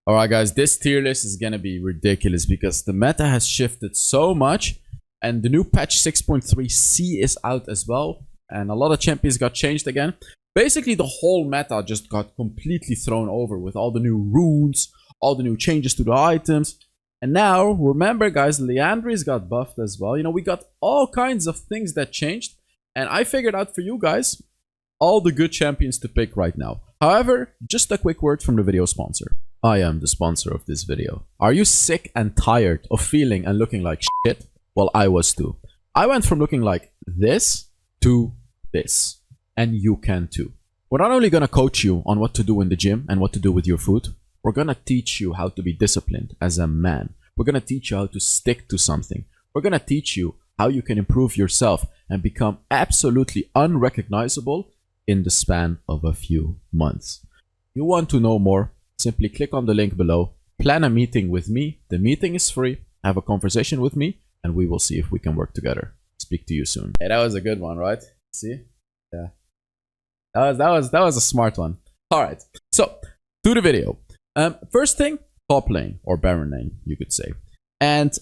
Alright guys, this tier list is gonna be ridiculous because the meta has shifted so much and the new patch 6.3c is out as well, and a lot of champions got changed again. Basically the whole meta just got completely thrown over with all the new runes, all the new changes to the items. And now, remember guys, Leandry's got buffed as well. You know, we got all kinds of things that changed, and I figured out for you guys all the good champions to pick right now. However, just a quick word from the video sponsor. I am the sponsor of this video. Are you sick and tired of feeling and looking like shit? Well, I was too. I went from looking like this to this. And you can too. We're not only gonna coach you on what to do in the gym and what to do with your food, we're gonna teach you how to be disciplined as a man. We're gonna teach you how to stick to something. We're gonna teach you how you can improve yourself and become absolutely unrecognizable in the span of a few months. You want to know more? Simply click on the link below, plan a meeting with me. The meeting is free. Have a conversation with me and we will see if we can work together. Speak to you soon. Hey, that was a good one, right? See? Yeah. That was a smart one. Alright, so to the video. First thing, top lane or Baron lane, you could say. And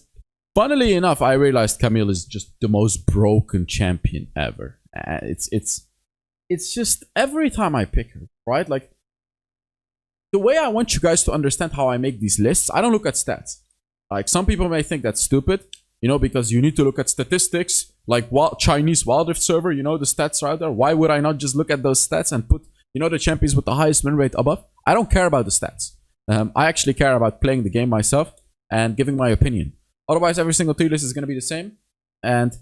funnily enough, I realized Camille is just the most broken champion ever. It's just every time I pick her, right? Like, the way I want you guys to understand how I make these lists, I don't look at stats. Like, some people may think that's stupid, you know, because you need to look at statistics, like Chinese Wild Rift server, you know, the stats are out there. Why would I not just look at those stats and put, you know, the champions with the highest win rate above? I don't care about the stats. I actually care about playing the game myself and giving my opinion. Otherwise, every single tier list is going to be the same. And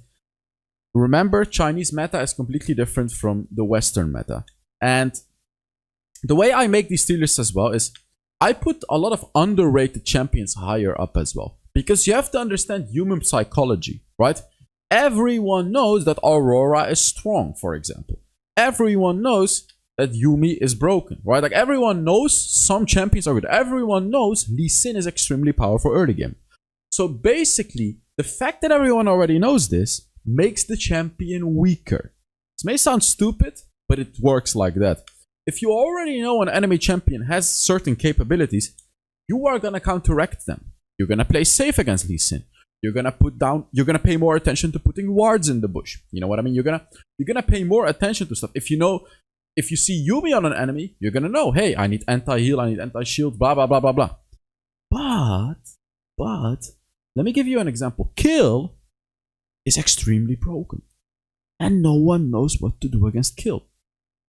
remember, Chinese meta is completely different from the Western meta. And the way I make these tier lists as well is I put a lot of underrated champions higher up as well. Because you have to understand human psychology, right? Everyone knows that Aurora is strong, for example. Everyone knows that Yuumi is broken, right? Like, everyone knows some champions are good. Everyone knows Lee Sin is extremely powerful early game. So basically, the fact that everyone already knows this makes the champion weaker. This may sound stupid, but it works like that. If you already know an enemy champion has certain capabilities, you are gonna counteract them. You're gonna play safe against Lee Sin. You're gonna pay more attention to putting wards in the bush. You know what I mean? You're gonna pay more attention to stuff. If you see Yuumi on an enemy, you're gonna know, hey, I need anti-heal, I need anti-shield, blah blah blah blah blah. But let me give you an example. Kill is extremely broken. And no one knows what to do against Kill.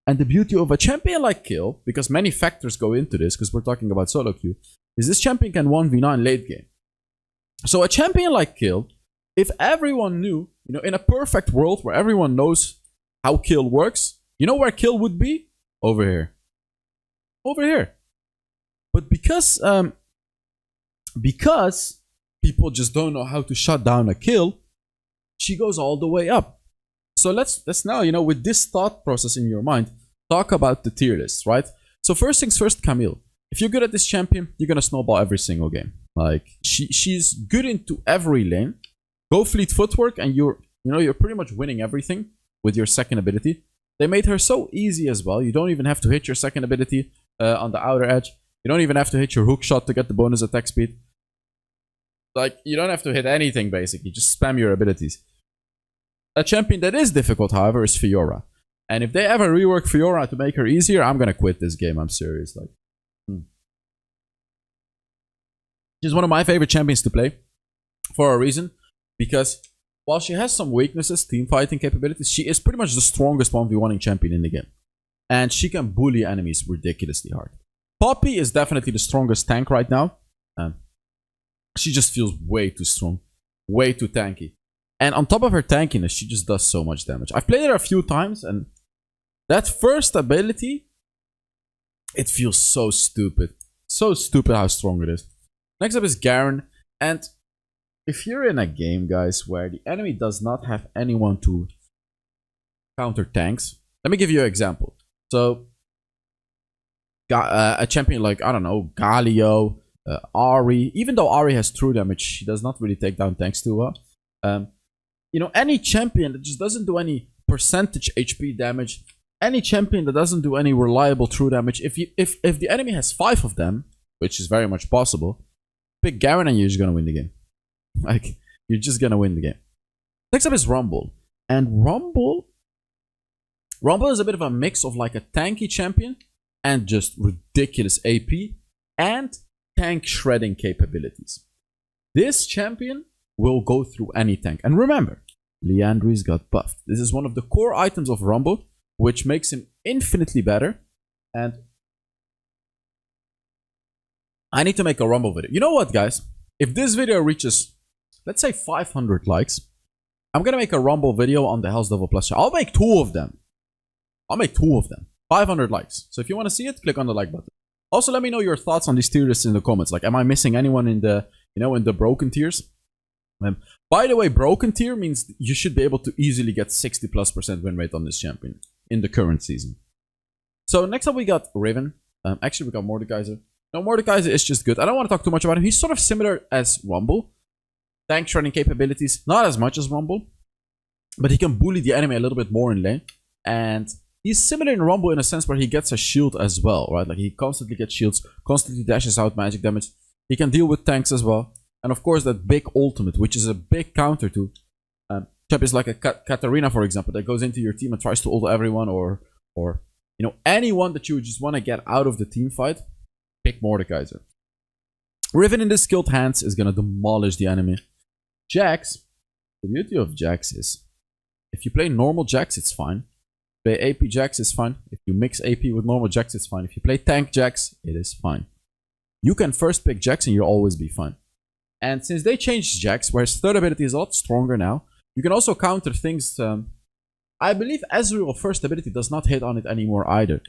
And the beauty of a champion like Kill, because many factors go into this, because we're talking about solo queue, is this champion can 1v9 late game. So a champion like Kill, if everyone knew, you know, in a perfect world where everyone knows how Kill works, you know where Kill would be? Over here. Over here. But because people just don't know how to shut down a Kill, she goes all the way up. So let's now, you know, with this thought process in your mind, talk about the tier list, right? So first things first, Camille. If you're good at this champion, you're gonna snowball every single game. Like, she's good into every lane. Go fleet footwork and you're pretty much winning everything with your second ability. They made her so easy as well. You don't even have to hit your second ability on the outer edge. You don't even have to hit your hook shot to get the bonus attack speed. Like, you don't have to hit anything basically. Just spam your abilities. A champion that is difficult, however, is Fiora. And if they ever rework Fiora to make her easier, I'm gonna quit this game. I'm serious. Like, she's one of my favorite champions to play for a reason, because while she has some weaknesses, team fighting capabilities, she is pretty much the strongest 1v1ing champion in the game. And she can bully enemies ridiculously hard. Poppy is definitely the strongest tank right now. She just feels way too strong, way too tanky. And on top of her tankiness, she just does so much damage. I've played her a few times, and that first ability, it feels so stupid. So stupid how strong it is. Next up is Garen. And if you're in a game, guys, where the enemy does not have anyone to counter tanks, let me give you an example. So, a champion like, I don't know, Galio, Ahri. Even though Ahri has true damage, she does not really take down tanks too well. You know, any champion that just doesn't do any percentage HP damage, any champion that doesn't do any reliable true damage, if the enemy has 5 of them, which is very much possible, pick Garen and you're just gonna win the game. Like, you're just gonna win the game. Next up is Rumble. And Rumble is a bit of a mix of like a tanky champion and just ridiculous AP and tank shredding capabilities. This champion will go through any tank. And remember, Liandry's got buffed. This is one of the core items of Rumble, which makes him infinitely better. And I need to make a Rumble video. You know what, guys? If this video reaches, let's say 500 likes, I'm gonna make a Rumble video on the HellsDevil Plus channel. I'll make 2 of them. 500 likes. So if you want to see it, click on the like button. Also, let me know your thoughts on these tier lists in the comments. Like, am I missing anyone in the, in the broken tiers? By the way, broken tier means you should be able to easily get 60+% win rate on this champion in the current season. So next up we got Riven. Actually, we got Mordekaiser. No, Mordekaiser is just good. I don't want to talk too much about him. He's sort of similar as Rumble. Tank shredding capabilities, not as much as Rumble, but he can bully the enemy a little bit more in lane. And he's similar in Rumble in a sense where he gets a shield as well, right? Like, he constantly gets shields, constantly dashes out magic damage. He can deal with tanks as well. And of course, that big ultimate, which is a big counter to champions like a Katarina, for example, that goes into your team and tries to ult everyone, or anyone that you just want to get out of the team fight. Pick Mordekaiser. Riven in the skilled hands is gonna demolish the enemy. Jax, the beauty of Jax is, if you play normal Jax, it's fine. Play AP Jax is fine. If you mix AP with normal Jax, it's fine. If you play tank Jax, it is fine. You can first pick Jax and you'll always be fine. And since they changed Jax, where his third ability is a lot stronger now, you can also counter things. I believe Ezreal's first ability does not hit on it anymore either.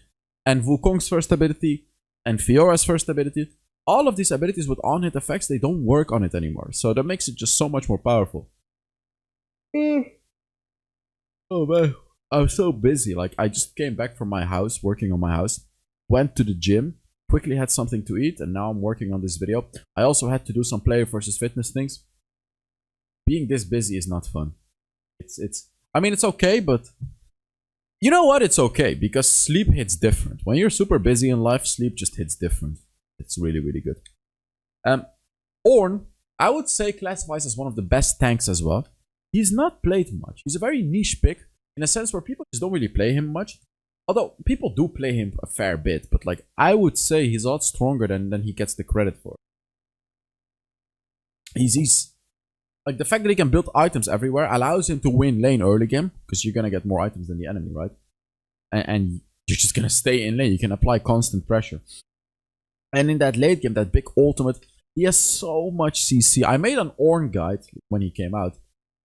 And Wukong's first ability, and Fiora's first ability, all of these abilities with on-hit effects, they don't work on it anymore. So that makes it just so much more powerful. Oh man, I'm so busy. Like, I just came back from my house, working on my house, went to the gym, quickly had something to eat, and now I'm working on this video. I also had to do some player versus fitness things. Being this busy is not fun. I mean, it's okay, but you know what? It's okay, because sleep hits different. When you're super busy in life, sleep just hits different. It's really, really good. Ornn, I would say, classifies as one of the best tanks as well. He's not played much. He's a very niche pick, in a sense where people just don't really play him much. Although, people do play him a fair bit, but like, I would say he's a lot stronger than he gets the credit for. He's like, the fact that he can build items everywhere allows him to win lane early game, because you're gonna get more items than the enemy, right? And you're just gonna stay in lane. You can apply constant pressure. And in that late game, that big ultimate, he has so much CC. I made an Ornn guide when he came out.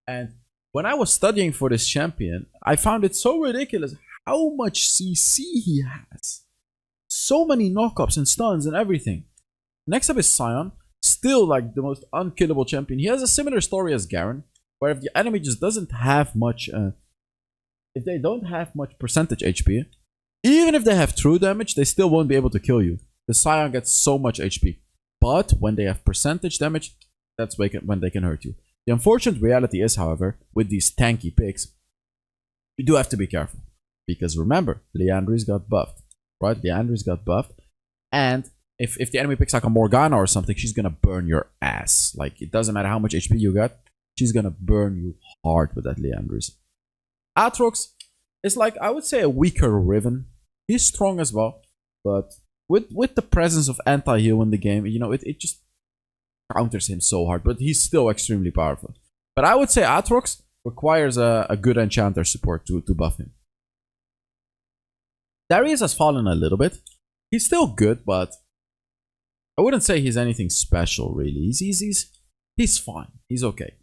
And when I was studying for this champion, I found it so ridiculous how much CC he has. So many knockups and stuns and everything. Next up is Sion. Still like the most unkillable champion. He has a similar story as Garen, where if the enemy just doesn't have much, if they don't have much percentage HP, even if they have true damage, they still won't be able to kill you. The Sion gets so much HP. But when they have percentage damage, that's when they can hurt you. The unfortunate reality is, however, with these tanky picks, you do have to be careful. Because remember, Liandry's got buffed. Right? Liandry's got buffed. And if the enemy picks like a Morgana or something, she's gonna burn your ass. Like, it doesn't matter how much HP you got, she's gonna burn you hard with that Liandry's. Aatrox is like, I would say, a weaker Riven. He's strong as well, but with the presence of anti-heal in the game, it just counters him so hard, but he's still extremely powerful. But I would say Aatrox requires a good enchanter support to buff him. Darius has fallen a little bit. He's still good, but I wouldn't say he's anything special, really. He's fine. He's okay.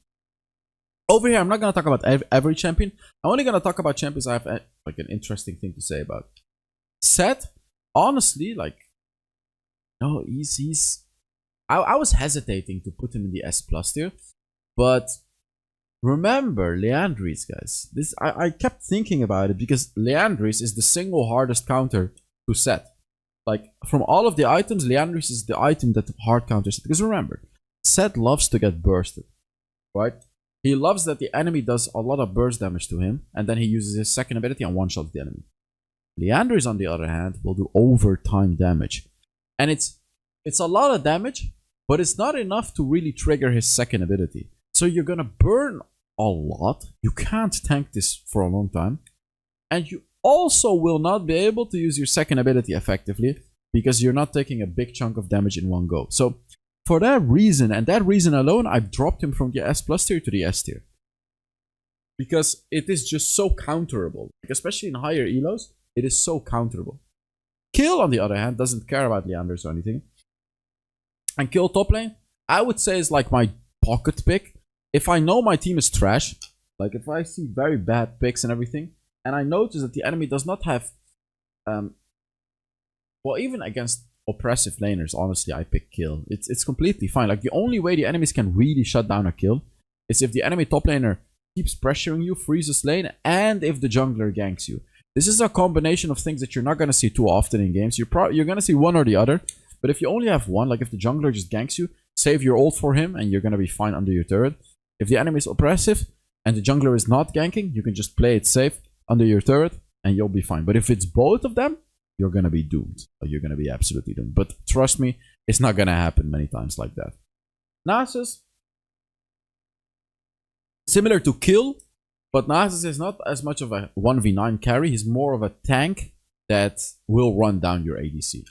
Over here, I'm not going to talk about every champion. I'm only going to talk about champions I have like an interesting thing to say about. Seth, honestly, like, no, I was hesitating to put him in the S+ tier, but remember Liandry's, guys. I kept thinking about it because Liandry's is the single hardest counter to Seth. Like, from all of the items, Liandry's is the item that hard counters it. Because remember, Seth loves to get bursted, right? He loves that the enemy does a lot of burst damage to him, and then he uses his second ability and one-shots the enemy. Liandry's, on the other hand, will do overtime damage. And it's It's a lot of damage, but it's not enough to really trigger his second ability. So you're gonna burn a lot. You can't tank this for a long time. And you also will not be able to use your second ability effectively because you're not taking a big chunk of damage in one go. So for that reason, and that reason alone, I've dropped him from the S plus tier to the S tier. Because it is just so counterable. Like, especially in higher elos, it is so counterable. Kill, on the other hand, doesn't care about Leanders or anything. And Kill top lane, I would say is like my pocket pick. If I know my team is trash, like if I see very bad picks and everything, and I notice that the enemy does not have... well, even against oppressive laners, honestly, I pick Kill. It's completely fine. Like, the only way the enemies can really shut down a Kill is if the enemy top laner keeps pressuring you, freezes lane, and if the jungler ganks you. This is a combination of things that you're not going to see too often in games. You're going to see one or the other. But if you only have one, like if the jungler just ganks you, save your ult for him and you're going to be fine under your turret. If the enemy is oppressive and the jungler is not ganking, you can just play it safe under your turret and you'll be fine. But if it's both of them, you're going to be doomed. You're going to be absolutely doomed. But trust me, it's not going to happen many times like that. Nasus, similar to Kill, but Nasus is not as much of a 1v9 carry. He's more of a tank that will run down your ADC.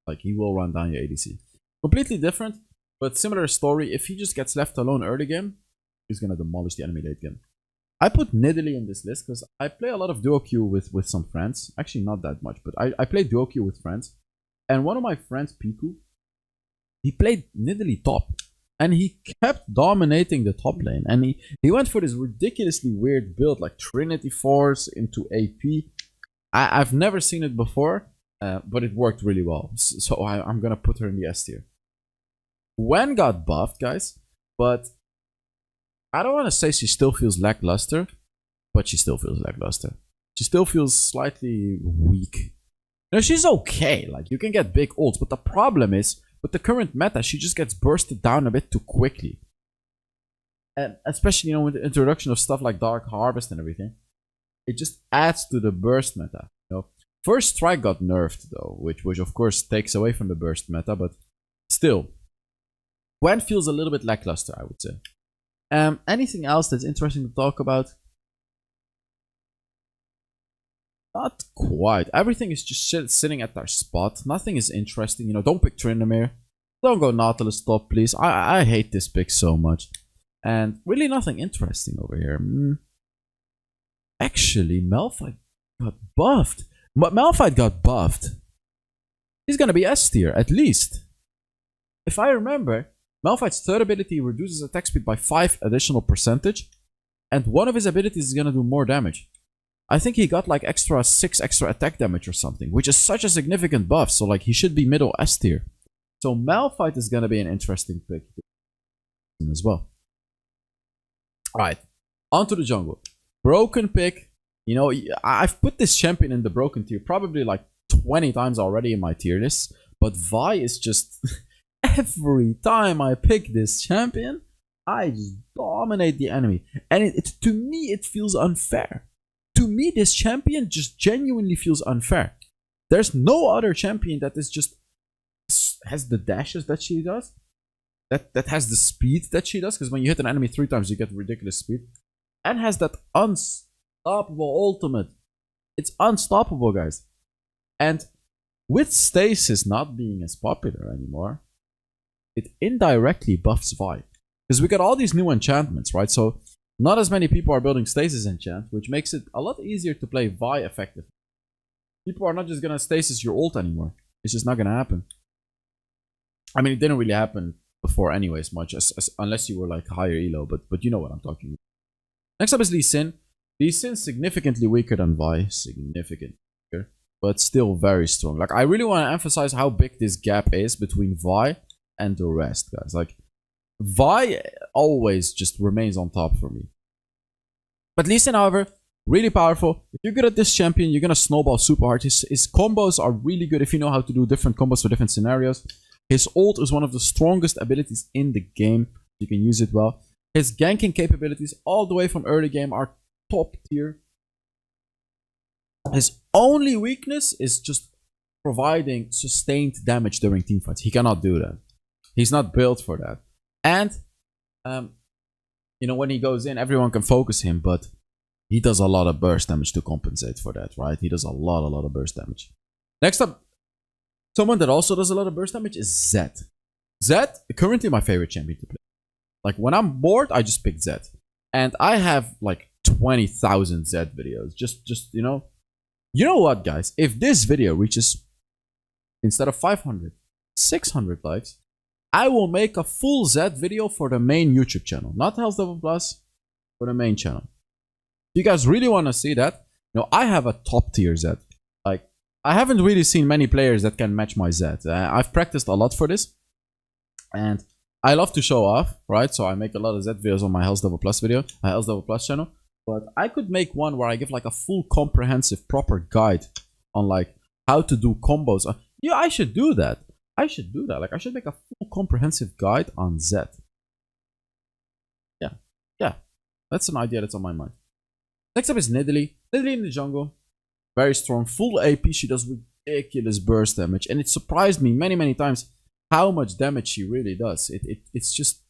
Like, he will run down your ADC. Completely different, but similar story. If he just gets left alone early game, he's going to demolish the enemy late game. I put Nidalee in this list because I play a lot of duo queue with some friends. Actually, not that much, but I play duo queue with friends. And one of my friends, Piku, he played Nidalee top. And he kept dominating the top lane. And he went for this ridiculously weird build, like Trinity Force into AP. I've never seen it before, but it worked really well. So I'm going to put her in the S tier. Gwen got buffed, guys. But I don't want to say she still feels lackluster. But she still feels lackluster. She still feels slightly weak. You know, she's okay. Like, you can get big ults. But the problem is, with the current meta, she just gets bursted down a bit too quickly. And especially, you know, with the introduction of stuff like Dark Harvest and everything, it just adds to the burst meta. You know, First Strike got nerfed though, which of course takes away from the burst meta, but still, Gwen feels a little bit lackluster, I would say. Anything else that's interesting to talk about? Not quite. Everything is just sitting at their spot. Nothing is interesting. You know, don't pick Tryndamere. Don't go Nautilus top, please. I hate this pick so much. And really nothing interesting over here. Actually, Malphite got buffed. But Malphite got buffed. He's gonna be S tier, at least. If I remember, Malphite's third ability reduces attack speed by 5 additional percentage. And one of his abilities is gonna do more damage. I think he got like 6 extra attack damage or something, which is such a significant buff. So like, he should be middle S tier. So Malphite is gonna be an interesting pick as well. Alright, on to the jungle. Broken pick. You know, I've put this champion in the broken tier probably like 20 times already in my tier list. But Vi is just... every time I pick this champion, I just dominate the enemy. And to me, it feels unfair. To me, this champion just genuinely feels unfair. There's no other champion that is just... has the dashes that she does. That has the speed that she does. Because when you hit an enemy 3 times, you get ridiculous speed. And has that unstoppable ultimate. It's unstoppable, guys. And with Stasis not being as popular anymore, it indirectly buffs Vi. Because we got all these new enchantments, right? So not as many people are building Stasis enchant, which makes it a lot easier to play Vi effectively. People are not just gonna Stasis your ult anymore. It's just not gonna happen. I mean, it didn't really happen before anyways much, unless you were like higher elo, but you know what I'm talking about. Next up is Lee Sin. Lee Sin significantly weaker than Vi. Significantly weaker, but still very strong. Like, I really want to emphasize how big this gap is between Vi and the rest, guys. Like, Vi always just remains on top for me. But Lee Sin, however, really powerful. If you're good at this champion, you're gonna snowball super hard. His combos are really good if you know how to do different combos for different scenarios. His ult is one of the strongest abilities in the game. You can use it well. His ganking capabilities all the way from early game are top tier. His only weakness is just providing sustained damage during teamfights. He cannot do that. He's not built for that. And, you know, when he goes in, everyone can focus him, but he does a lot of burst damage to compensate for that, right? He does a lot of burst damage. Next up, someone that also does a lot of burst damage is Zed. Zed, currently my favorite champion to play. Like, when I'm bored, I just pick Zed. And I have, like, 20,000 Zed videos. Just, you know. You know what, guys? If this video reaches, instead of 500, 600 likes, I will make a full Zed video for the main YouTube channel. Not HellsDevil Plus, for the main channel. If you guys really want to see that, you know, I have a top tier Zed. Like, I haven't really seen many players that can match my Zed. I've practiced a lot for this. And I love to show off, right? So I make a lot of Zed videos on my HellsDevil Plus video, my HellsDevil Plus channel. But I could make one where I give like a full comprehensive proper guide on like how to do combos. Yeah, I should do that. I should do that. Like, I should make a full comprehensive guide on Zed. Yeah. That's an idea that's on my mind. Next up is Nidalee. Nidalee in the jungle. Very strong. Full AP. She does ridiculous burst damage. And it surprised me many times how much damage she really does. It's just...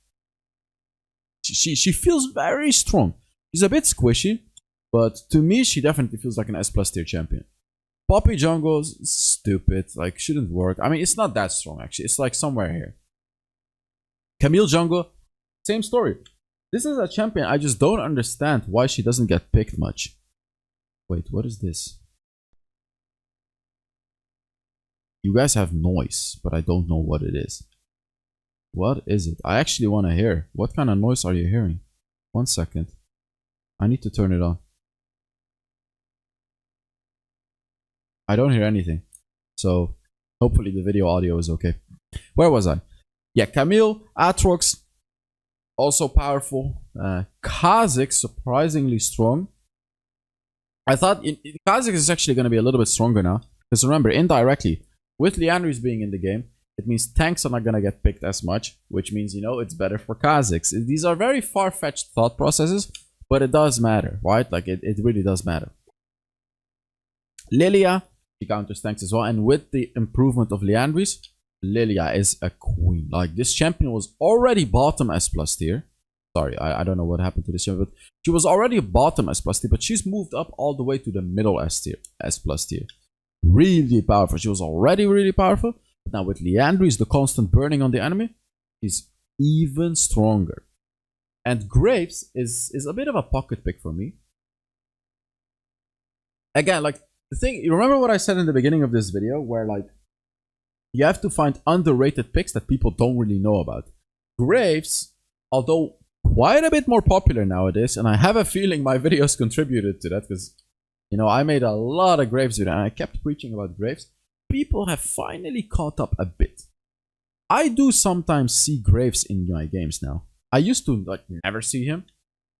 She feels very strong. She's a bit squishy. But to me, she definitely feels like an S+ tier champion. Poppy jungle's stupid. Like, shouldn't work. I mean, it's not that strong, actually. It's like somewhere here. Camille jungle. Same story. This is a champion I just don't understand why she doesn't get picked much. Wait, what is this? You guys have noise, but I don't know what it is. What is it? I actually want to hear. What kind of noise are you hearing? 1 second. I need to turn it on. I don't hear anything. So, hopefully the video audio is okay. Where was I? Yeah, Camille, Aatrox, also powerful. Kha'Zix, surprisingly strong. I thought Kha'Zix is actually going to be a little bit stronger now. Because remember, indirectly, with Liandry's being in the game, it means tanks are not going to get picked as much. Which means, you know, it's better for Kha'Zix. These are very far-fetched thought processes. But it does matter, right? Like, it really does matter. Lilia, she counters tanks as well. And with the improvement of Liandry's, Lilia is a queen. Like, this champion was already bottom S+ tier. Sorry, I don't know what happened to this champion, but she was already bottom S+ tier, but she's moved up all the way to the middle S+ tier. Really powerful. She was already really powerful. But now with Liandry's, the constant burning on the enemy, is even stronger. And Graves is a bit of a pocket pick for me. Again, like, the thing, you remember what I said in the beginning of this video, where like, you have to find underrated picks that people don't really know about. Graves, although quite a bit more popular nowadays, and I have a feeling my videos contributed to that, because, you know, I made a lot of Graves videos, and I kept preaching about Graves. People have finally caught up a bit. I do sometimes see Graves in my games now. I used to like never see him.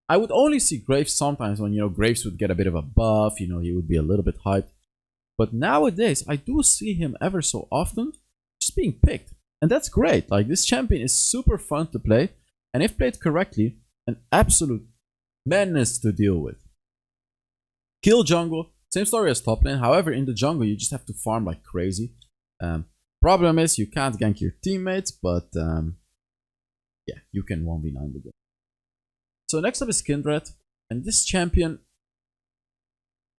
I would only see Graves sometimes when, you know, Graves would get a bit of a buff, you know, he would be a little bit hyped. But nowadays, I do see him ever so often just being picked. And that's great. Like, this champion is super fun to play. And if played correctly, an absolute menace to deal with. Kill jungle, same story as top lane. However, in the jungle, you just have to farm like crazy. Problem is, you can't gank your teammates, but... yeah, you can 1v9 the game. So next up is Kindred. And this champion,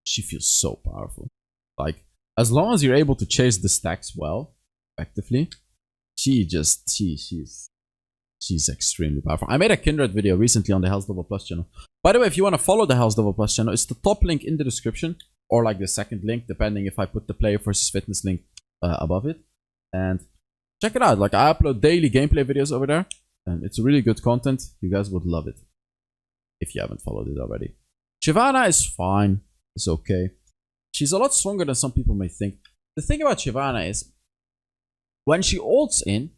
she feels so powerful. Like, as long as you're able to chase the stacks well, effectively, she's extremely powerful. I made a Kindred video recently on the HellsDevil Plus channel. By the way, if you want to follow the HellsDevil Plus channel, it's the top link in the description. Or like the second link, depending if I put the player versus fitness link above it. And check it out. Like, I upload daily gameplay videos over there. And it's really good content. You guys would love it. If you haven't followed it already. Shyvana is fine. It's okay. She's a lot stronger than some people may think. The thing about Shyvana is, when she ults in,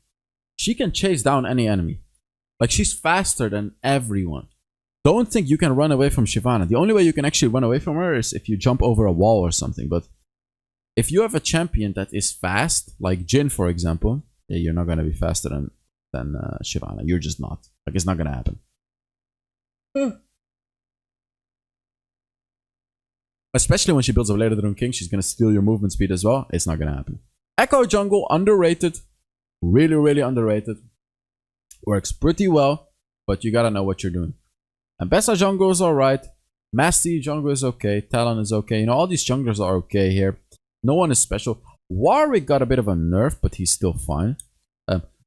she can chase down any enemy. Like, she's faster than everyone. Don't think you can run away from Shyvana. The only way you can actually run away from her is if you jump over a wall or something. But if you have a champion that is fast, like Jhin, for example, you're not going to be faster than Shyvana. You're just not. Like, it's not gonna happen. Especially when she builds a Later Than King, she's gonna steal your movement speed as well. It's not gonna happen. Echo jungle, underrated. Really, really underrated. Works pretty well, but you gotta know what you're doing. And Bessa jungle is alright. Masty jungle is okay. Talon is okay. You know, all these junglers are okay here. No one is special. Warwick got a bit of a nerf, but he's still fine.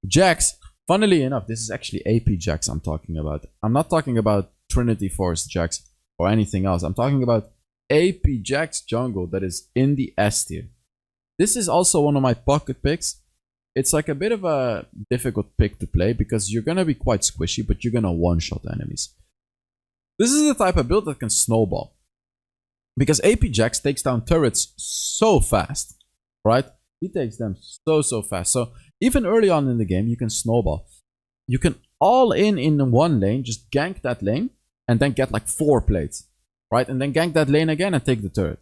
Jax, funnily enough, this is actually AP Jax I'm talking about. I'm not talking about Trinity Force Jax or anything else. I'm talking about AP Jax jungle that is in the S tier. This is also one of my pocket picks. It's like a bit of a difficult pick to play because you're gonna be quite squishy, but you're gonna one-shot enemies. This is the type of build that can snowball. Because AP Jax takes down turrets so fast, right? He takes them so fast. So even early on in the game, you can snowball. You can all in one lane, just gank that lane, and then get like 4 plates, right? And then gank that lane again and take the turret.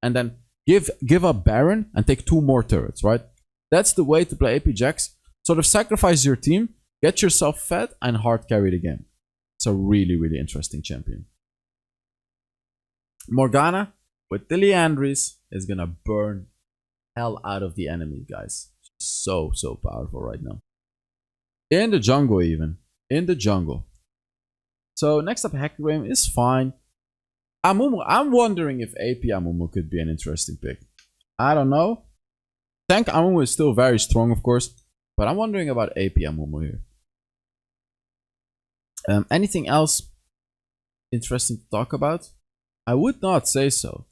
And then give up Baron and take 2 more turrets, right? That's the way to play AP Jax. Sort of sacrifice your team, get yourself fed, and hard carry the game. It's a really, really interesting champion. Morgana with the Liandry's is gonna burn hell out of the enemy, guys. She's so powerful right now. In the jungle even. In the jungle. So next up, Hecarim is fine. Amumu, I'm wondering if AP Amumu could be an interesting pick. I don't know. Tank Amumu is still very strong, of course. But I'm wondering about AP Amumu here. Anything else interesting to talk about? I would not say so.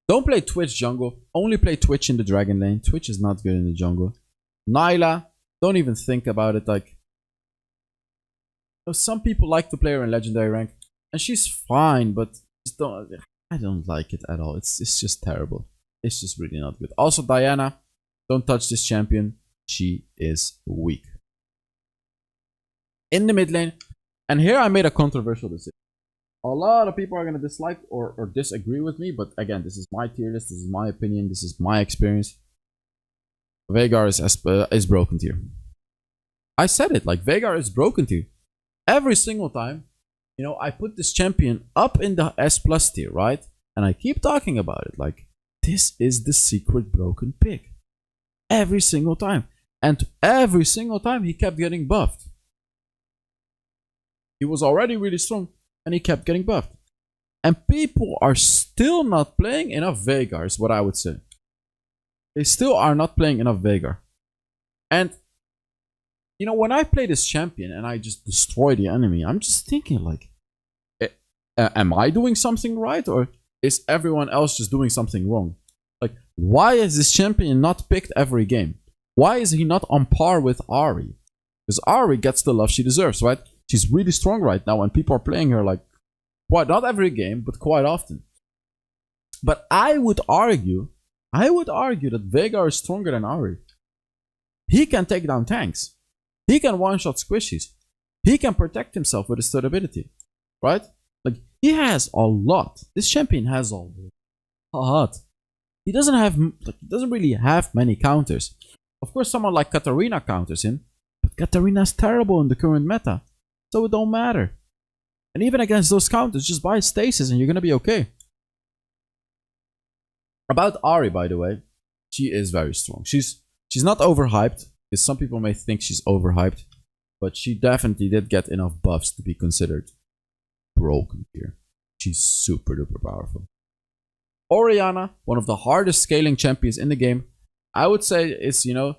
Don't play Twitch jungle. Only play Twitch in the dragon lane. Twitch is not good in the jungle. Nyla, don't even think about it. Like, some people like to play her in legendary rank, and she's fine, but just I don't like it at all. It's just terrible. It's just really not good. Also, Diana, don't touch this champion. She is weak. In the mid lane, and here I made a controversial decision. A lot of people are going to dislike or disagree with me, but again, this is my tier list, this is my opinion, this is my experience. Veigar is broken tier. I said it, like, Veigar is broken tier. Every single time, you know, I put this champion up in the S plus tier, right? And I keep talking about it, like, this is the secret broken pick. Every single time. And every single time he kept getting buffed. He was already really strong, and he kept getting buffed. And people are still not playing enough Veigar, is what I would say. They still are not playing enough Veigar. And, you know, when I play this champion and I just destroy the enemy, I'm just thinking, like, am I doing something right? Or is everyone else just doing something wrong? Like, why is this champion not picked every game? Why is he not on par with Ahri? Because Ahri gets the love she deserves, right? She's really strong right now, and people are playing her like quite, not every game, but quite often. But I would argue that Veigar is stronger than Ahri. He can take down tanks. He can one-shot squishies. He can protect himself with his third ability, right? Like, he has a lot. This champion has a lot. He doesn't really have many counters. Of course, someone like Katarina counters him, but Katarina's terrible in the current meta. So it don't matter. And even against those counters, just buy stasis and you're gonna be okay. About Ahri, by the way, she is very strong. She's not overhyped, because some people may think she's overhyped, but she definitely did get enough buffs to be considered broken here. She's super duper powerful. Orianna, one of the hardest scaling champions in the game, I would say is, you know,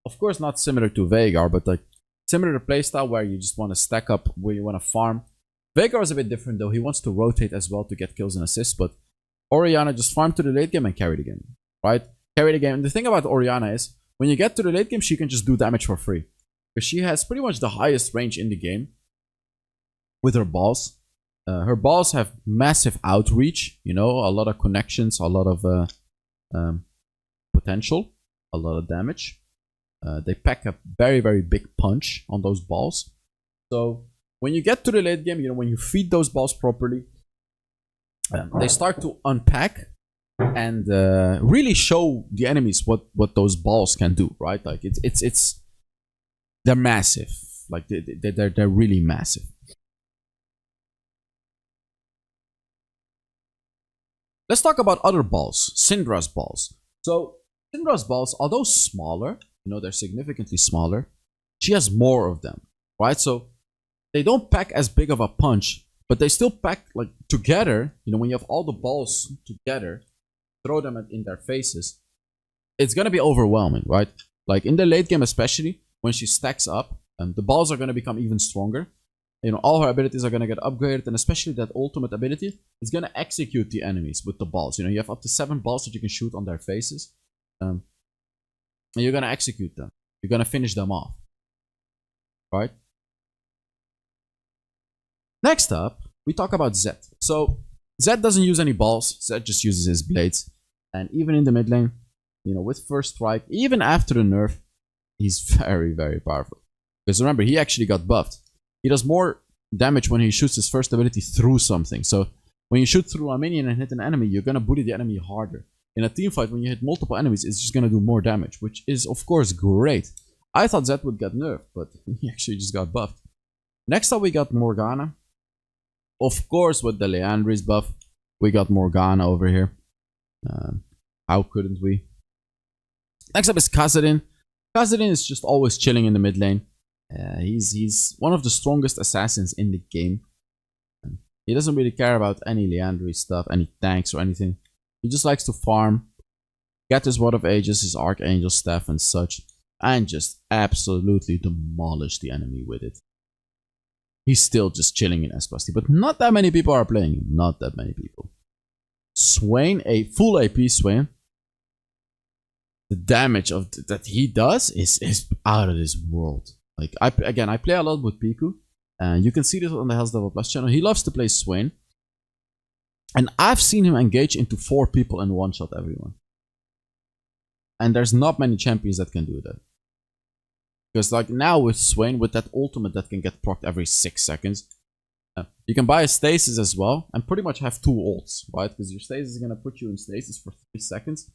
of course not similar to Veigar, but like similar to playstyle where you just want to stack up, where you want to farm. Veigar is a bit different though. He wants to rotate as well to get kills and assists, but Orianna just farm to the late game and carry the game, right? Carry the game. And the thing about Orianna is, when you get to the late game, she can just do damage for free. Because she has pretty much the highest range in the game with her balls. Her balls have massive outreach, you know, a lot of connections, a lot of potential, a lot of damage. They pack a very, very big punch on those balls. So when you get to the late game, you know, when you feed those balls properly, they start to unpack and really show the enemies what those balls can do, right? Like they're massive. Like they're really massive. Let's talk about other balls, Syndra's balls. So Syndra's balls, although smaller, you know, they're significantly smaller, she has more of them, right? So they don't pack as big of a punch, but they still pack like together. You know, when you have all the balls together, throw them in their faces, it's gonna be overwhelming, right? Like in the late game, especially when she stacks up, the balls are gonna become even stronger. You know, all her abilities are gonna get upgraded, and especially that ultimate ability is gonna execute the enemies with the balls. You know, you have up to 7 balls that you can shoot on their faces, and you're gonna execute them. You're gonna finish them off, right? Next up, we talk about Zed. So Zed doesn't use any balls. Zed just uses his blades, and even in the mid lane, you know, with first strike, even after the nerf, he's very, very powerful. Because remember, he actually got buffed. He does more damage when he shoots his first ability through something. So when you shoot through a minion and hit an enemy, you're gonna bully the enemy harder. In a team fight, when you hit multiple enemies, it's just gonna do more damage, which is of course great. I thought Zed would get nerfed, but he actually just got buffed. Next up, we got Morgana. Of course, with the Leandry's buff, we got Morgana over here. How couldn't we? Next up is Khazadin. Khazadin is just always chilling in the mid lane. He's one of the strongest assassins in the game. He doesn't really care about any Leandry stuff, any tanks or anything. He just likes to farm, get his Word of Ages, his Archangel Staff and such, and just absolutely demolish the enemy with it. He's still just chilling in S+T, but not that many people are playing him. Not that many people. Swain, a full AP Swain. The damage of that he does is out of this world. Like I play a lot with Piku, and you can see this on the HellsDevil Plus channel. He loves to play Swain, and I've seen him engage into 4 people and one-shot everyone. And there's not many champions that can do that. Because like now with Swain, with that ultimate that can get procced every 6 seconds, you can buy a stasis as well, and pretty much have 2 ults, right? Because your stasis is gonna put you in stasis for 3 seconds.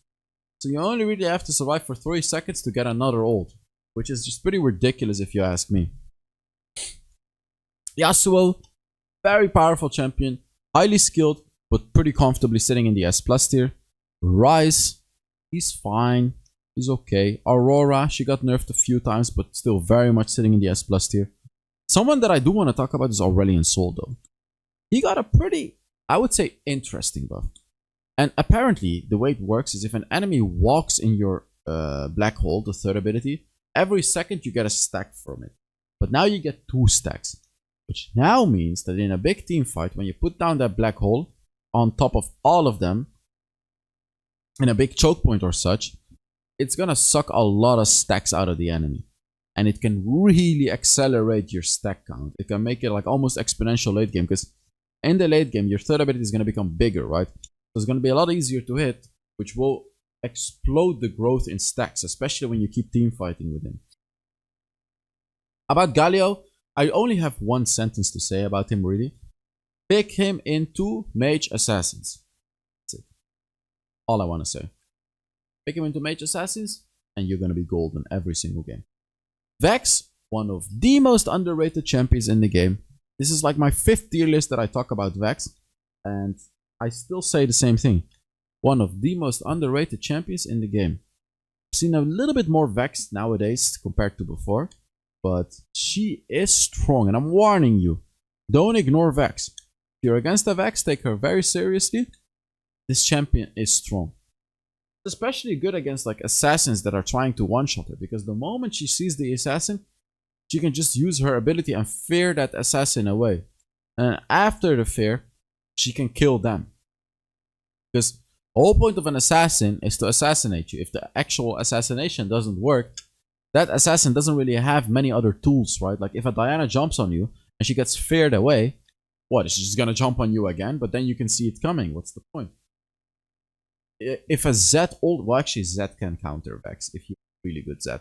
So you only really have to survive for 3 seconds to get another ult, which is just pretty ridiculous if you ask me. Yasuo, very powerful champion, highly skilled, but pretty comfortably sitting in the S+ tier. Ryze, he's fine, he's okay. Aurora, she got nerfed a few times, but still very much sitting in the S+ tier. Someone that I do want to talk about is Aurelion Sol, though. He got a pretty, I would say, interesting buff. And apparently, the way it works is if an enemy walks in your black hole, the third ability, every second you get a stack from it. But now you get 2 stacks. Which now means that in a big team fight, when you put down that black hole on top of all of them, in a big choke point or such, it's gonna suck a lot of stacks out of the enemy. And it can really accelerate your stack count. It can make it like almost exponential late game, because in the late game, your third ability is gonna become bigger, right? So it's gonna be a lot easier to hit, which will explode the growth in stacks, especially when you keep team fighting with him. About Galio, I only have one sentence to say about him, really. Pick him into Mage Assassins. That's it. All I want to say. Pick him into Mage Assassins, and you're going to be golden every single game. Vex, one of the most underrated champions in the game. This is like my 5th tier list that I talk about Vex, and I still say the same thing. One of the most underrated champions in the game. I've seen a little bit more Vex nowadays compared to before, but she is strong, and I'm warning you, don't ignore Vex. If you're against a Vex, take her very seriously. This champion is strong. It's especially good against like assassins that are trying to one-shot her, because the moment she sees the assassin, she can just use her ability and fear that assassin away. And after the fear, she can kill them. Because the whole point of an assassin is to assassinate you. If the actual assassination doesn't work, that assassin doesn't really have many other tools, right? Like if a Diana jumps on you and she gets feared away, what? Is she just gonna jump on you again? But then you can see it coming. What's the point? If a Zed ult, well, actually Zed can counter Vex if you're really good Zed.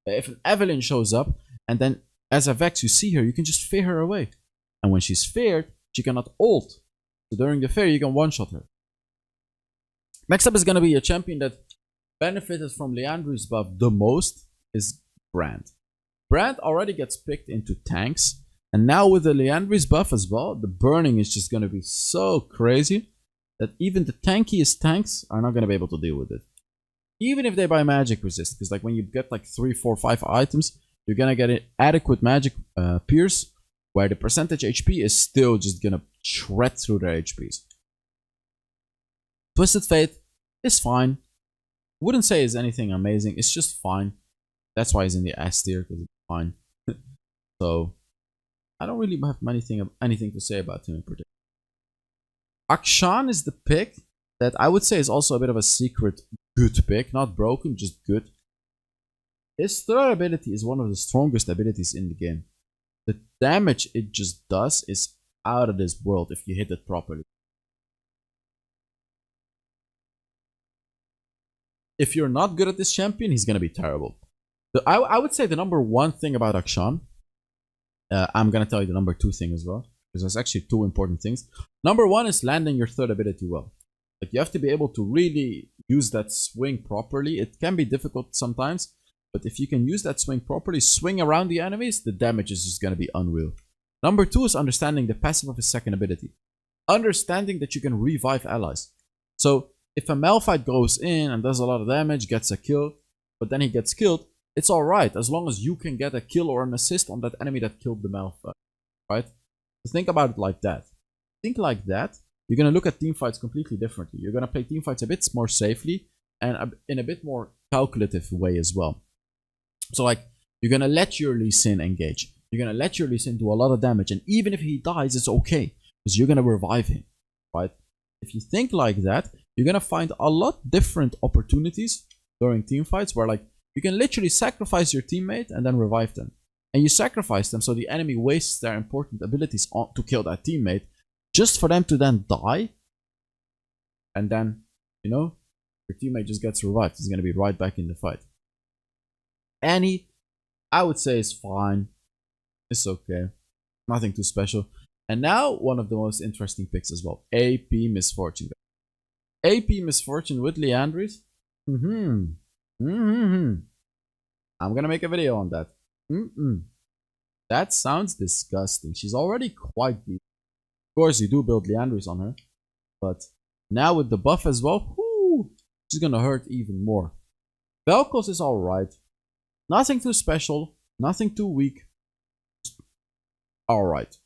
If an Evelynn shows up and then as a Vex you see her, you can just fear her away. And when she's feared, she cannot ult. So during the fear, you can one-shot her. Next up is gonna be a champion that benefited from Leandry's buff the most. Is Brand. Brand already gets picked into tanks, and now with the Leandry's buff as well, the burning is just going to be so crazy that even the tankiest tanks are not going to be able to deal with it. Even if they buy magic resist, because like when you get like 3, 4, 5 items, you're gonna get an adequate magic pierce, where the percentage HP is still just gonna shred through their HPs. Twisted Fate is fine. Wouldn't say it's anything amazing. It's just fine. That's why it's in the S tier, because it's fine. So I don't really have anything to say about him in particular. Akshan is the pick that I would say is also a bit of a secret good pick. Not broken, just good. His third ability is one of the strongest abilities in the game. The damage it just does is out of this world if you hit it properly. If you're not good at this champion, he's gonna be terrible. I would say the number one thing about Akshan, I'm gonna tell you the number two thing as well, because there's actually two important things. Number one is landing your third ability well. Like, you have to be able to really use that swing properly. It can be difficult sometimes, but if you can use that swing properly, swing around the enemies, the damage is just gonna be unreal. Number two is understanding the passive of his second ability. Understanding that you can revive allies. So if a Malphite goes in and does a lot of damage, gets a kill, but then he gets killed, it's alright, as long as you can get a kill or an assist on that enemy that killed the Malphite, right? So think about it like that. Think like that, you're going to look at teamfights completely differently. You're going to play teamfights a bit more safely and in a bit more calculative way as well. So like, you're going to let your Lee Sin engage. You're going to let your Lee Sin do a lot of damage, and even if he dies, it's okay, because you're going to revive him, right? If you think like that, you're going to find a lot different opportunities during teamfights where like you can literally sacrifice your teammate and then revive them. And you sacrifice them so the enemy wastes their important abilities to kill that teammate just for them to then die. And then, you know, your teammate just gets revived. He's going to be right back in the fight. Annie, I would say is fine. It's okay. Nothing too special. And now, one of the most interesting picks as well. AP Misfortune. AP Misfortune with Liandry's. I'm gonna make a video on that. That sounds disgusting. She's already quite deep. Of course, you do build Liandry's on her. But now with the buff as well, whoo, she's gonna hurt even more. Vel'Koz is alright. Nothing too special. Nothing too weak. Alright.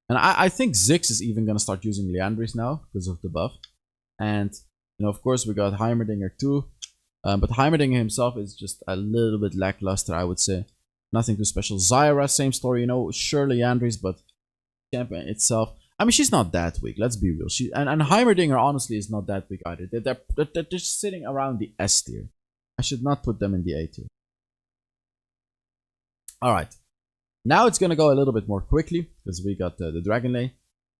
And I think Ziggs is even going to start using Liandry's now because of the buff. And, you know, of course, we got Heimerdinger too. But Heimerdinger himself is just a little bit lackluster, I would say. Nothing too special. Zyra, same story, you know, sure Liandry's, but champion itself. I mean, she's not that weak, let's be real. And Heimerdinger, honestly, is not that weak either. They're just sitting around the S tier. I should not put them in the A tier. Alright. Now it's going to go a little bit more quickly, because we got the Dragon Lane.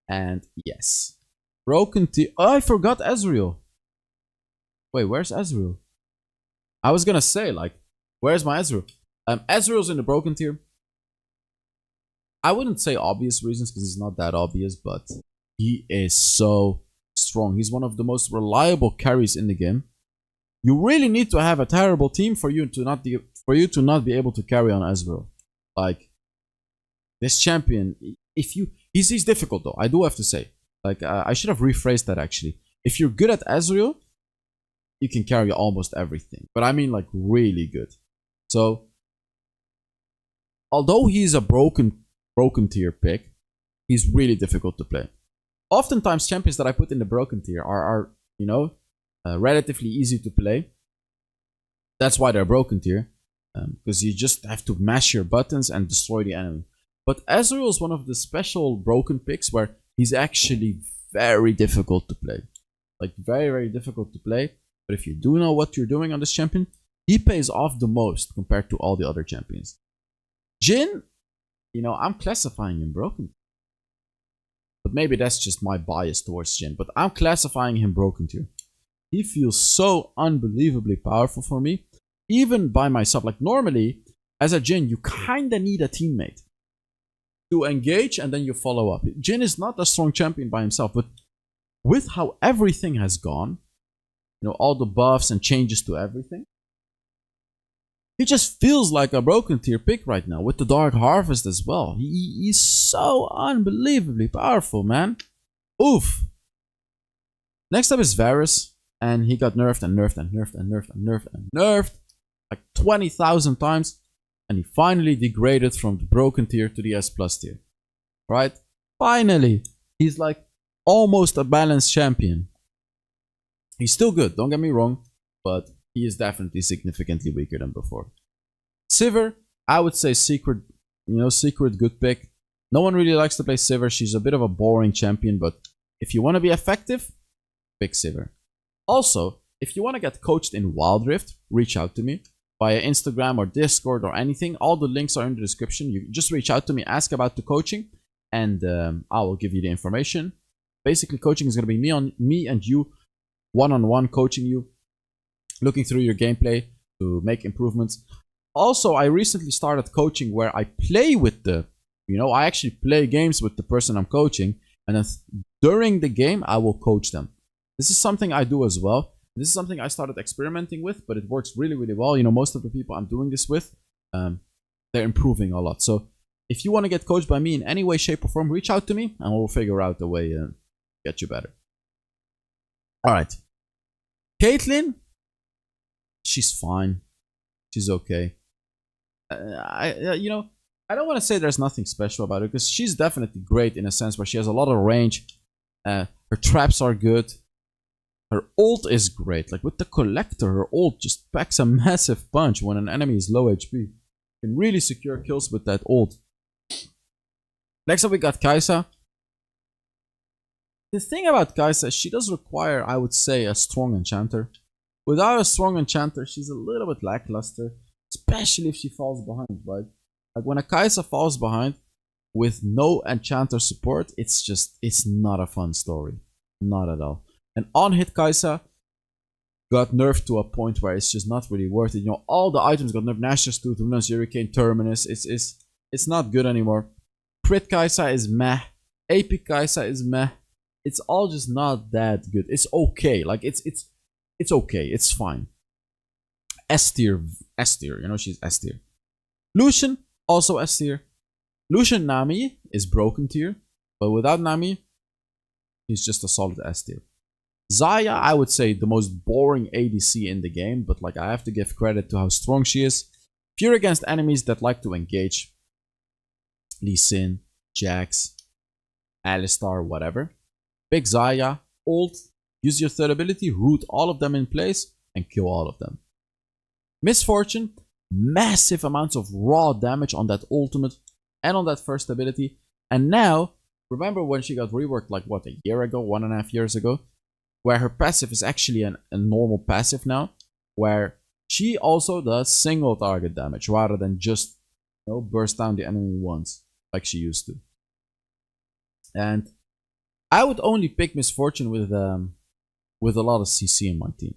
And yes. Broken tier. Oh, I forgot Ezreal. Wait, where's Ezreal? I was going to say, like, where's my Ezreal? Ezreal's in the broken tier. I wouldn't say obvious reasons, because he's not that obvious, but he is so strong. He's one of the most reliable carries in the game. You really need to have a terrible team for you to not be able to carry on Ezreal. Like, this champion, he's difficult though, I do have to say. Like, I should have rephrased that actually. If you're good at Ezreal, you can carry almost everything. But I mean like really good. So, although he's a broken tier pick, he's really difficult to play. Oftentimes champions that I put in the broken tier are you know, relatively easy to play. That's why they're broken tier. Because you just have to mash your buttons and destroy the enemy. But Ezreal is one of the special broken picks where he's actually very difficult to play. Like, very, very difficult to play. But if you do know what you're doing on this champion, he pays off the most compared to all the other champions. Jhin, you know, I'm classifying him broken. But maybe that's just my bias towards Jhin. But I'm classifying him broken tier. He feels so unbelievably powerful for me. Even by myself. Like, normally, as a Jhin, you kinda need a teammate to engage and then you follow up. Jhin is not a strong champion by himself, but with how everything has gone, you know, all the buffs and changes to everything, he just feels like a broken tier pick right now, with the Dark Harvest as well. He's so unbelievably powerful, man. Oof. Next up is Varus. and he got nerfed and nerfed and nerfed and nerfed and nerfed and nerfed like 20,000 times, and he finally degraded from the broken tier to the S plus tier. Right? Finally, he's like almost a balanced champion. He's still good, don't get me wrong, but he is definitely significantly weaker than before. Sivir, I would say secret good pick. No one really likes to play Sivir. She's a bit of a boring champion, but if you want to be effective, pick Sivir. Also, if you want to get coached in Wild Rift, reach out to me via Instagram or Discord or anything. All the links are in the description. You just reach out to me, ask about the coaching, and I will give you the information. Basically, coaching is going to be me and you, one-on-one coaching you, looking through your gameplay to make improvements. Also, I recently started coaching where I play with I actually play games with the person I'm coaching, and then during the game, I will coach them. This is something I do as well. This is something I started experimenting with, but it works really, really well. Most of the people I'm doing this with, they're improving a lot. So if you want to get coached by me in any way, shape, or form, reach out to me, and we'll figure out a way to get you better. All right. Caitlyn, she's fine. She's okay. I don't want to say there's nothing special about her, because she's definitely great in a sense where she has a lot of range. Her traps are good. Her ult is great. Like with the Collector, her ult just packs a massive punch when an enemy is low HP. You can really secure kills with that ult. Next up we got Kai'Sa. The thing about Kai'Sa, she does require, I would say, a strong enchanter. Without a strong enchanter, she's a little bit lackluster. Especially if she falls behind, right? Like when a Kai'Sa falls behind with no enchanter support, it's not a fun story. Not at all. And on-hit Kai'Sa got nerfed to a point where it's just not really worth it. All the items got nerfed. Nashor's Tooth, Luna's Hurricane, Terminus. It's not good anymore. Crit Kai'Sa is meh. AP Kai'Sa is meh. It's all just not that good. It's okay. Like it's okay. It's fine. S tier. She's S tier. Lucian, also S tier. Lucian Nami is broken tier, but without Nami, he's just a solid S tier. Xayah, I would say the most boring ADC in the game, but like I have to give credit to how strong she is. Pure against enemies that like to engage. Lee Sin, Jax, Alistar, whatever. Pick Xayah, ult, use your third ability, root all of them in place, and kill all of them. Misfortune, massive amounts of raw damage on that ultimate and on that first ability. And now, remember when she got reworked like what, a year ago, 1.5 years ago? Where her passive is actually a normal passive now, where she also does single target damage rather than just burst down the enemy once like she used to. And I would only pick Misfortune with a lot of CC in my team.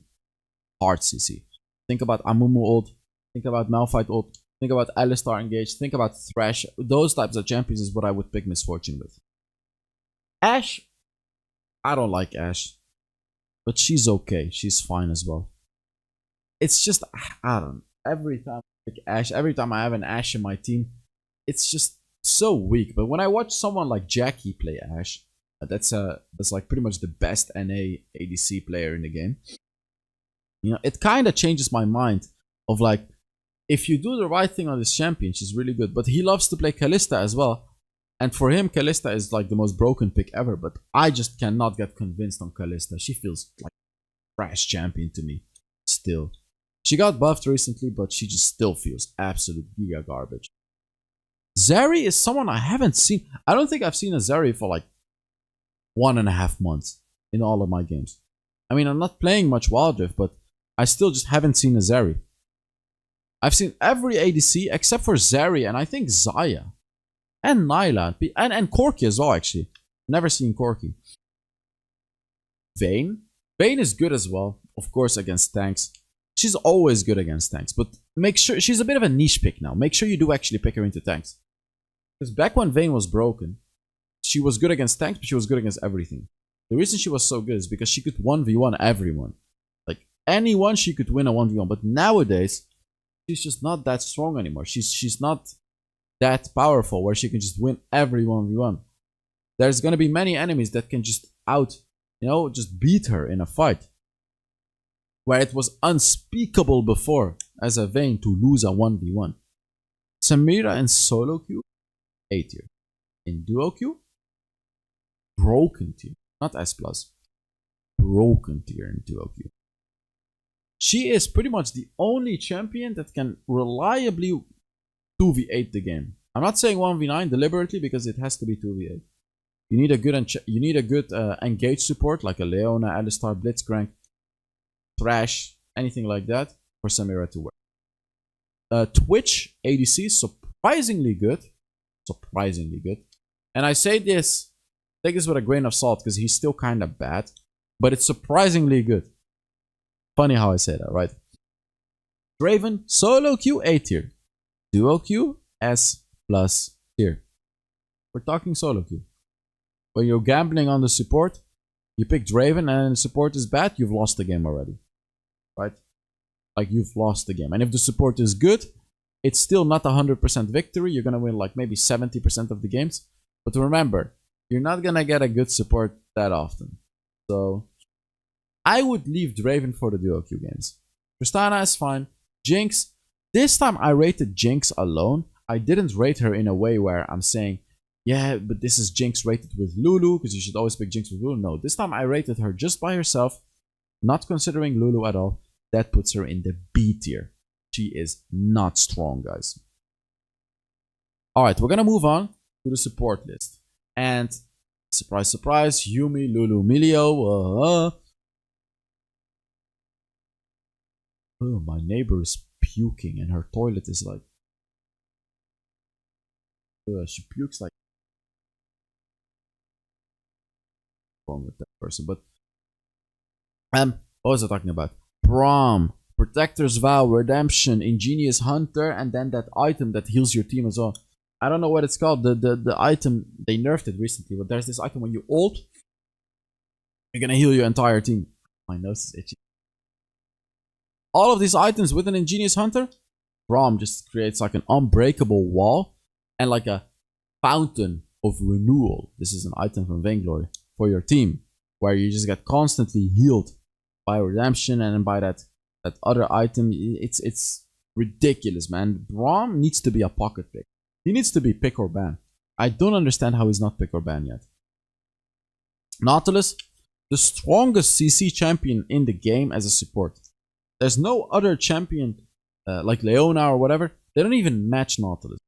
Hard CC. Think about Amumu ult, think about Malphite ult, think about Alistar engage, think about Thresh. Those types of champions is what I would pick Misfortune with. Ashe, I don't like Ashe. But she's okay. She's fine as well. It's just, I don't know. Every time I pick Ashe, every time I have an Ashe in my team, it's just so weak. But when I watch someone like Jackie play Ashe, that's like pretty much the best NA ADC player in the game. It kind of changes my mind of like, if you do the right thing on this champion, she's really good. But he loves to play Kalista as well. And for him, Kalista is like the most broken pick ever, but I just cannot get convinced on Kalista. She feels like a trash champion to me, still. She got buffed recently, but she just still feels absolute giga garbage. Zeri is someone I haven't seen. I don't think I've seen a Zeri for like 1.5 months in all of my games. I mean, I'm not playing much Wild Rift, but I still just haven't seen a Zeri. I've seen every ADC except for Zeri and I think Xayah. And Nyla, and Corki as well, actually. Never seen Corki. Vayne. Vayne is good as well, of course, against tanks. She's always good against tanks, but make sure, she's a bit of a niche pick now. Make sure you do actually pick her into tanks. Because back when Vayne was broken, she was good against tanks, but she was good against everything. The reason she was so good is because she could 1v1 everyone. Like, anyone she could win a 1v1, but nowadays, she's just not that strong anymore. She's not that powerful where she can just win every 1v1. There's gonna be many enemies that can just just beat her in a fight. where it was unspeakable before as a Vayne to lose a 1v1. Samira in solo queue, A tier. In duo queue, broken tier. Not S+. Broken tier in duo queue. She is pretty much the only champion that can reliably 2v8 the game. I'm not saying 1v9 deliberately because it has to be 2v8. You need a good engage support like a Leona, Alistar, Blitzcrank, Thrash, anything like that for Samira to work. Twitch ADC surprisingly good. Surprisingly good. And I say this, take this with a grain of salt because he's still kind of bad. But it's surprisingly good. Funny how I say that, right? Draven, solo queue, A tier. Duo queue, S+ tier. We're talking solo queue. When you're gambling on the support, you pick Draven and support is bad, you've lost the game already. Right? Like, you've lost the game. And if the support is good, it's still not 100% victory. You're going to win like maybe 70% of the games. But remember, you're not going to get a good support that often. So, I would leave Draven for the duo queue games. Tristana is fine. Jinx, this time I rated Jinx alone. I didn't rate her in a way where I'm saying, yeah, but this is Jinx rated with Lulu, because you should always pick Jinx with Lulu. No, this time I rated her just by herself, not considering Lulu at all. That puts her in the B tier. She is not strong, guys. Alright, we're gonna move on to the support list. And, surprise, surprise, Yumi, Lulu, Milio. Oh, my neighbor is puking and her toilet is like... she pukes like... wrong with that person, but... what was I talking about? Braum, Protector's Vow, Redemption, Ingenious Hunter, and then that item that heals your team as well. I don't know what it's called. The item, they nerfed it recently, but there's this item when you ult, you're gonna heal your entire team. My nose is itchy. All of these items with an Ingenious Hunter, Braum just creates like an unbreakable wall and like a fountain of renewal. This is an item from Vainglory for your team, where you just get constantly healed by Redemption and by that other item. It's ridiculous, man. Braum needs to be a pocket pick. He needs to be pick or ban. I don't understand how he's not pick or ban yet. Nautilus, the strongest CC champion in the game as a support. There's no other champion like Leona or whatever. They don't even match Nautilus.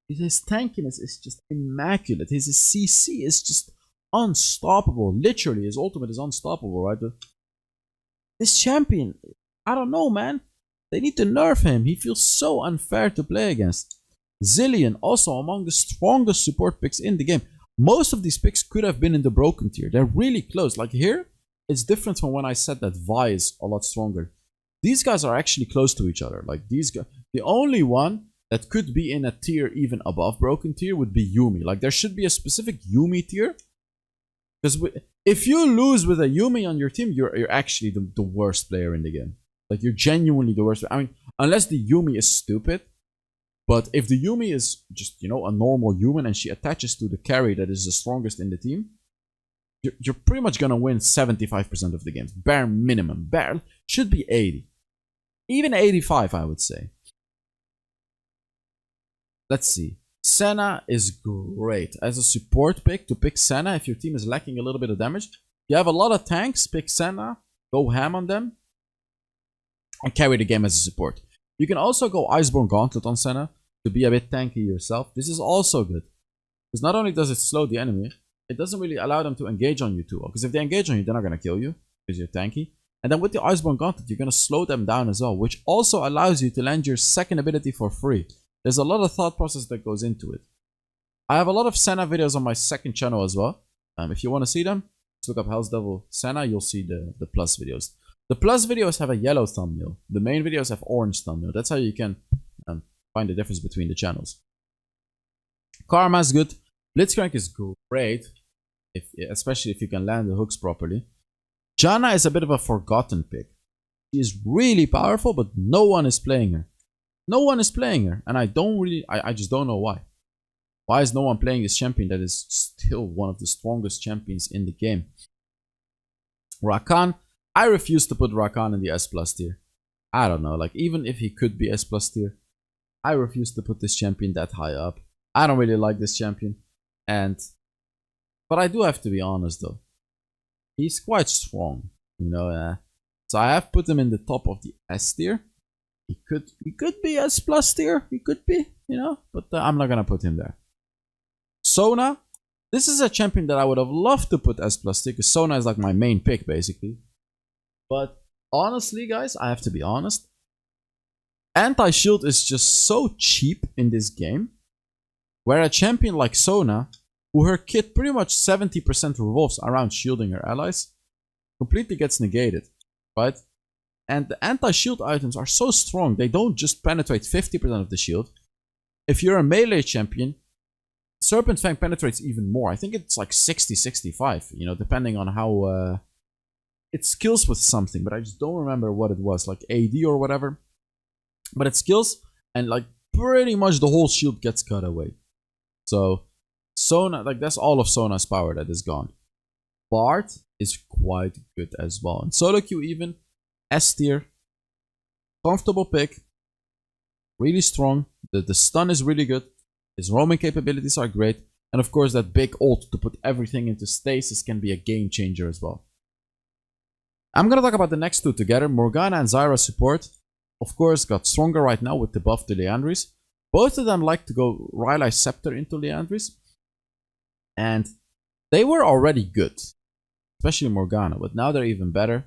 His tankiness is just immaculate. His CC is just unstoppable. Literally, his ultimate is unstoppable, right? This champion, I don't know, man. They need to nerf him. He feels so unfair to play against. Zillion, also among the strongest support picks in the game. Most of these picks could have been in the broken tier. They're really close. Like here, it's different from when I said that Vi is a lot stronger. These guys are actually close to each other. Like these guys, the only one that could be in a tier even above broken tier would be Yumi. Like there should be a specific Yumi tier. Because if you lose with a Yumi on your team, you're actually the worst player in the game. Like you're genuinely the worst. I mean, unless the Yumi is stupid. But if the Yumi is just, you know, a normal human and she attaches to the carry that is the strongest in the team, you're pretty much going to win 75% of the games. Bare minimum. Bare should be 80. Even 85, I would say. Let's see. Senna is great. As a support pick, to pick Senna if your team is lacking a little bit of damage. You have a lot of tanks, pick Senna, go ham on them, and carry the game as a support. You can also go Iceborne Gauntlet on Senna to be a bit tanky yourself. This is also good. Because not only does it slow the enemy, it doesn't really allow them to engage on you too well. Because if they engage on you, they're not going to kill you. Because you're tanky. And then with the Iceborne Gauntlet, you're going to slow them down as well. Which also allows you to land your second ability for free. There's a lot of thought process that goes into it. I have a lot of Senna videos on my second channel as well. If you want to see them, just look up HellsDevil Senna. You'll see the plus videos. The plus videos have a yellow thumbnail. The main videos have orange thumbnail. That's how you can find the difference between the channels. Karma's good. Blitzcrank is great, especially if you can land the hooks properly. Janna is a bit of a forgotten pick. She is really powerful, but no one is playing her. No one is playing her, and I just don't know why. Why is no one playing this champion that is still one of the strongest champions in the game? Rakan, I refuse to put Rakan in the S plus tier. I don't know, like even if he could be S plus tier, I refuse to put this champion that high up. I don't really like this champion. But I do have to be honest though. He's quite strong, you know. So I have put him in the top of the S tier. He could be S plus tier. He could be, you know. But I'm not gonna put him there. Sona. This is a champion that I would have loved to put S plus tier because Sona is like my main pick basically. But honestly, guys, I have to be honest. Anti-shield is just so cheap in this game. Where a champion like Sona, who her kit pretty much 70% revolves around shielding her allies, completely gets negated, right? And the anti-shield items are so strong, they don't just penetrate 50% of the shield. If you're a melee champion, Serpent Fang penetrates even more. I think it's like 60-65, you know, depending on how... it skills with something, but I just don't remember what it was, like AD or whatever. But it skills, and like pretty much the whole shield gets cut away. So Sona, like that's all of Sona's power that is gone. Bard is quite good as well. And solo queue even, S tier, comfortable pick, really strong. The stun is really good. His roaming capabilities are great. And of course that big ult to put everything into stasis can be a game changer as well. I'm gonna talk about the next two together. Morgana and Zyra support. Of course, got stronger right now with the buff to Liandry's. Both of them like to go Rylai Scepter into Liandry's. And they were already good. Especially Morgana, but now they're even better.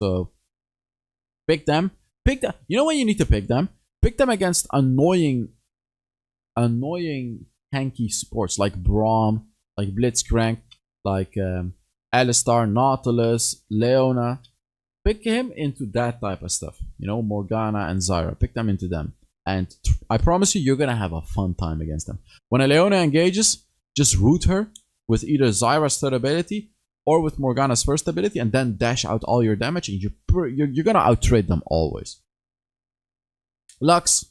So, pick them. Pick them. You know when you need to pick them? Pick them against annoying tanky supports like Braum, like Blitzcrank, like Alistar, Nautilus, Leona. Pick him into that type of stuff. You know, Morgana and Zyra. Pick them into them. And I promise you, you're going to have a fun time against them. When a Leona engages, just root her with either Zyra's third ability or with Morgana's first ability and then dash out all your damage. And you're going to out-trade them always. Lux.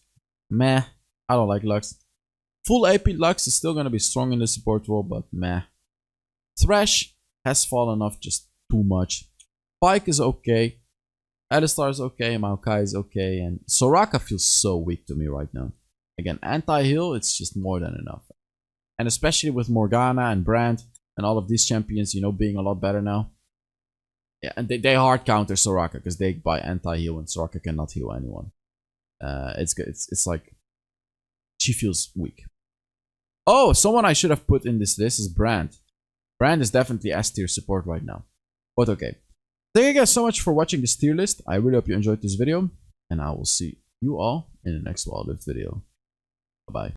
Meh. I don't like Lux. Full AP Lux is still going to be strong in the support role, but meh. Thresh has fallen off just too much. Pyke is okay. Alistar is okay. Maokai is okay. And Soraka feels so weak to me right now. Again, anti-heal, it's just more than enough. And especially with Morgana and Brand and all of these champions, you know, being a lot better now. Yeah, and they hard counter Soraka because they buy anti-heal and Soraka cannot heal anyone. It's good. It's like she feels weak. Oh, someone I should have put in this list is Brand. Brand is definitely S tier support right now. But okay. Thank you guys so much for watching this tier list. I really hope you enjoyed this video. And I will see you all in the next Wild Rift video. Bye-bye.